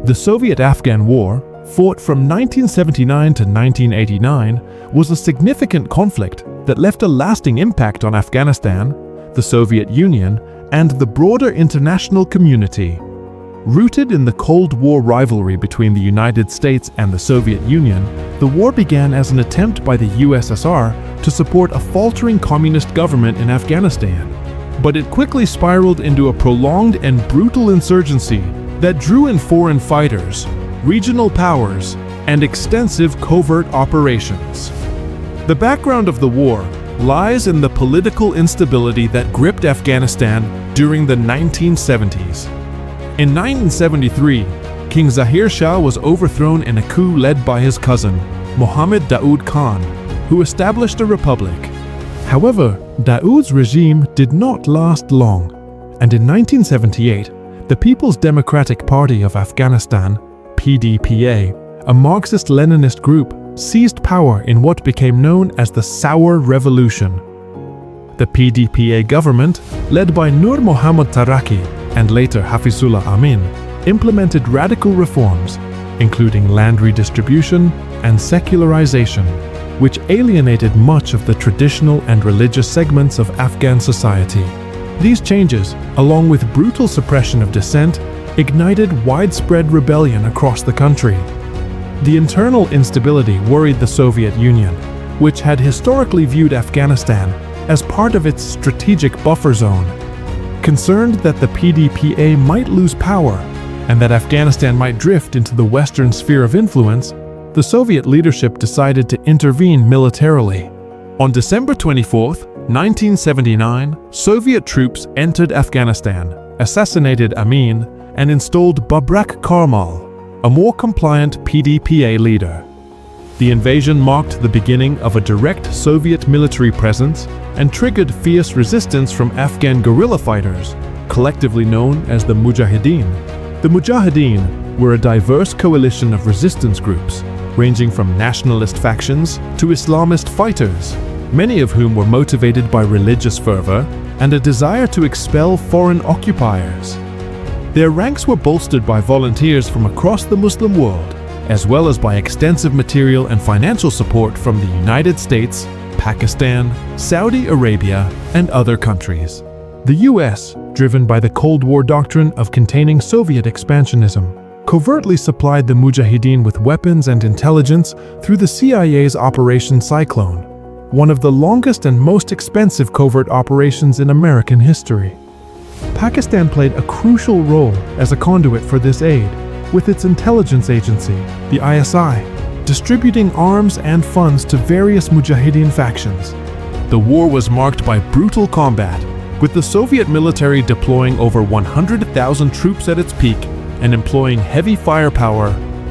The Soviet-Afghan War, fought from 1979 to 1989, was a significant conflict that left a lasting impact on Afghanistan, the Soviet Union, and the broader international community. Rooted in the Cold War rivalry between the United States and the Soviet Union, the war began as an attempt by the USSR to support a faltering communist government in Afghanistan. But it quickly spiraled into a prolonged and brutal insurgency that drew in foreign fighters, regional powers, and extensive covert operations. The background of the war lies in the political instability that gripped Afghanistan during the 1970s. In 1973, King Zahir Shah was overthrown in a coup led by his cousin, Mohammad Daoud Khan, who established a republic. However, Daoud's regime did not last long, and in 1978, the People's Democratic Party of Afghanistan, PDPA, a Marxist-Leninist group, seized power in what became known as the Sour Revolution. The PDPA government, led by Nur Mohammad Taraki and later Hafizullah Amin, implemented radical reforms, including land redistribution and secularization, which alienated much of the traditional and religious segments of Afghan society. These changes, along with brutal suppression of dissent, ignited widespread rebellion across the country. The internal instability worried the Soviet Union, which had historically viewed Afghanistan as part of its strategic buffer zone. Concerned that the PDPA might lose power and that Afghanistan might drift into the Western sphere of influence, the Soviet leadership decided to intervene militarily. On December 24, 1979, Soviet troops entered Afghanistan, assassinated Amin, and installed Babrak Karmal, a more compliant PDPA leader. The invasion marked the beginning of a direct Soviet military presence and triggered fierce resistance from Afghan guerrilla fighters, collectively known as the Mujahideen. The Mujahideen were a diverse coalition of resistance groups, ranging from nationalist factions to Islamist fighters, many of whom were motivated by religious fervor and a desire to expel foreign occupiers. Their ranks were bolstered by volunteers from across the Muslim world, as well as by extensive material and financial support from the United States, Pakistan, Saudi Arabia, and other countries. The US, driven by the Cold War doctrine of containing Soviet expansionism, covertly supplied the Mujahideen with weapons and intelligence through the CIA's Operation Cyclone, one of the longest and most expensive covert operations in American history. Pakistan played a crucial role as a conduit for this aid, with its intelligence agency, the ISI, distributing arms and funds to various Mujahideen factions. The war was marked by brutal combat, with the Soviet military deploying over 100,000 troops at its peak and employing heavy firepower,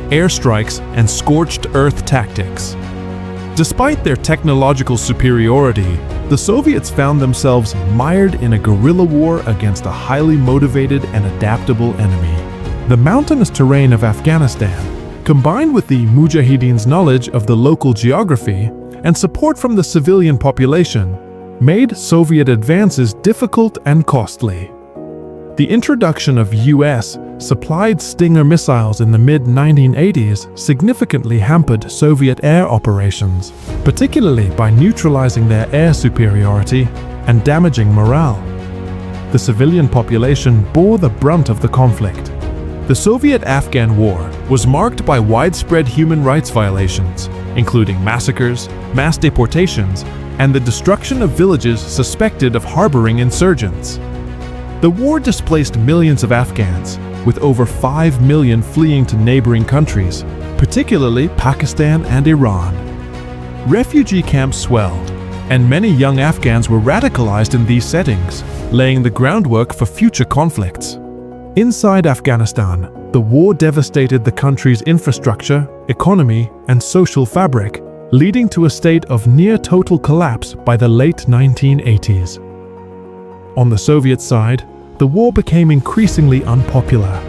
airstrikes, and scorched earth tactics. Despite their technological superiority, the Soviets found themselves mired in a guerrilla war against a highly motivated and adaptable enemy. The mountainous terrain of Afghanistan, combined with the Mujahideen's knowledge of the local geography and support from the civilian population, made Soviet advances difficult and costly. The introduction of US-supplied Stinger missiles in the mid-1980s significantly hampered Soviet air operations, particularly by neutralizing their air superiority and damaging morale. The civilian population bore the brunt of the conflict. The Soviet-Afghan War was marked by widespread human rights violations, including massacres, mass deportations, and the destruction of villages suspected of harboring insurgents. The war displaced millions of Afghans, with over 5 million fleeing to neighboring countries, particularly Pakistan and Iran. Refugee camps swelled, and many young Afghans were radicalized in these settings, laying the groundwork for future conflicts. Inside Afghanistan, the war devastated the country's infrastructure, economy, and social fabric, leading to a state of near-total collapse by the late 1980s. On the Soviet side, the war became increasingly unpopular.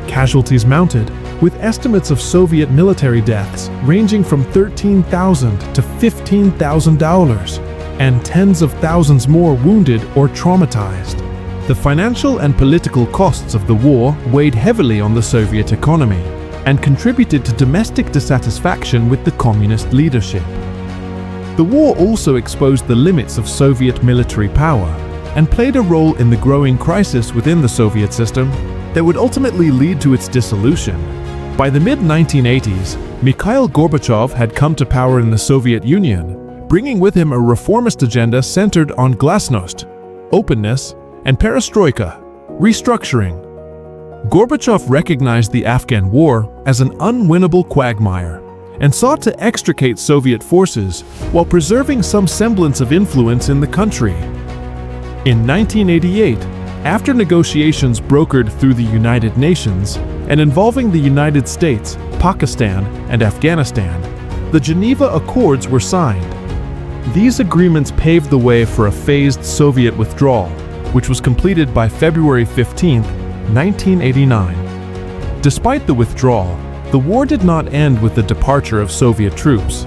Casualties mounted, with estimates of Soviet military deaths ranging from 13,000 to $15,000, and tens of thousands more wounded or traumatized. The financial and political costs of the war weighed heavily on the Soviet economy and contributed to domestic dissatisfaction with the communist leadership. The war also exposed the limits of Soviet military power and played a role in the growing crisis within the Soviet system that would ultimately lead to its dissolution. By the mid-1980s, Mikhail Gorbachev had come to power in the Soviet Union, bringing with him a reformist agenda centered on glasnost, openness, and perestroika, restructuring. Gorbachev recognized the Afghan War as an unwinnable quagmire and sought to extricate Soviet forces while preserving some semblance of influence in the country. In 1988, after negotiations brokered through the United Nations and involving the United States, Pakistan, and Afghanistan, the Geneva Accords were signed. These agreements paved the way for a phased Soviet withdrawal, which was completed by February 15, 1989. Despite the withdrawal, the war did not end with the departure of Soviet troops.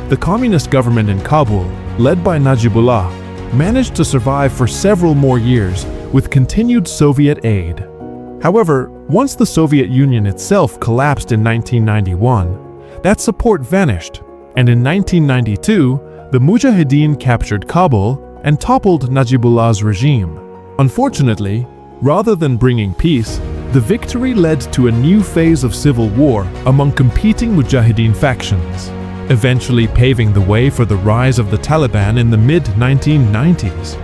The communist government in Kabul, led by Najibullah, managed to survive for several more years with continued Soviet aid. However, once the Soviet Union itself collapsed in 1991, that support vanished, and in 1992, the Mujahideen captured Kabul and toppled Najibullah's regime. Unfortunately, rather than bringing peace, the victory led to a new phase of civil war among competing Mujahideen factions, eventually paving the way for the rise of the Taliban in the mid-1990s.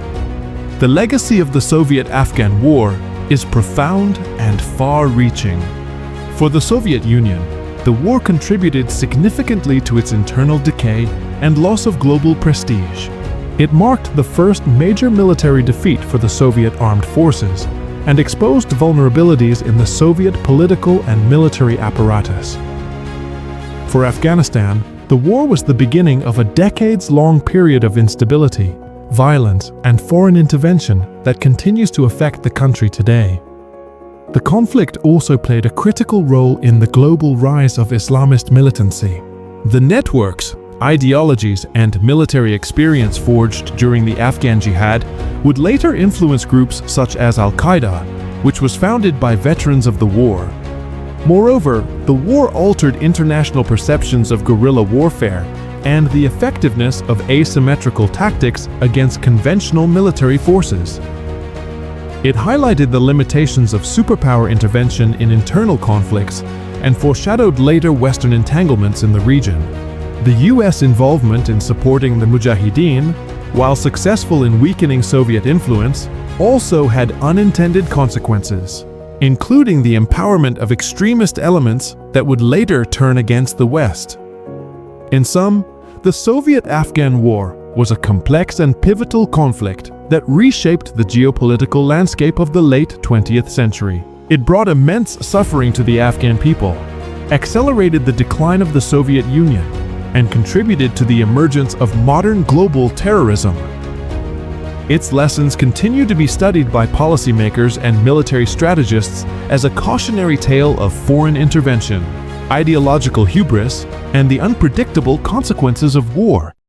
The legacy of the Soviet-Afghan War is profound and far-reaching. For the Soviet Union, the war contributed significantly to its internal decay and loss of global prestige. It marked the first major military defeat for the Soviet armed forces and exposed vulnerabilities in the Soviet political and military apparatus. For Afghanistan, the war was the beginning of a decades-long period of instability, violence, and foreign intervention that continues to affect the country today. The conflict also played a critical role in the global rise of Islamist militancy. The networks, ideologies, and military experience forged during the Afghan Jihad would later influence groups such as Al-Qaeda, which was founded by veterans of the war. Moreover, the war altered international perceptions of guerrilla warfare and the effectiveness of asymmetrical tactics against conventional military forces. It highlighted the limitations of superpower intervention in internal conflicts and foreshadowed later Western entanglements in the region. The US involvement in supporting the Mujahideen, while successful in weakening Soviet influence, also had unintended consequences, including the empowerment of extremist elements that would later turn against the West. In sum, the Soviet-Afghan War was a complex and pivotal conflict that reshaped the geopolitical landscape of the late 20th century. It brought immense suffering to the Afghan people, accelerated the decline of the Soviet Union, and contributed to the emergence of modern global terrorism. Its lessons continue to be studied by policymakers and military strategists as a cautionary tale of foreign intervention, ideological hubris, and the unpredictable consequences of war.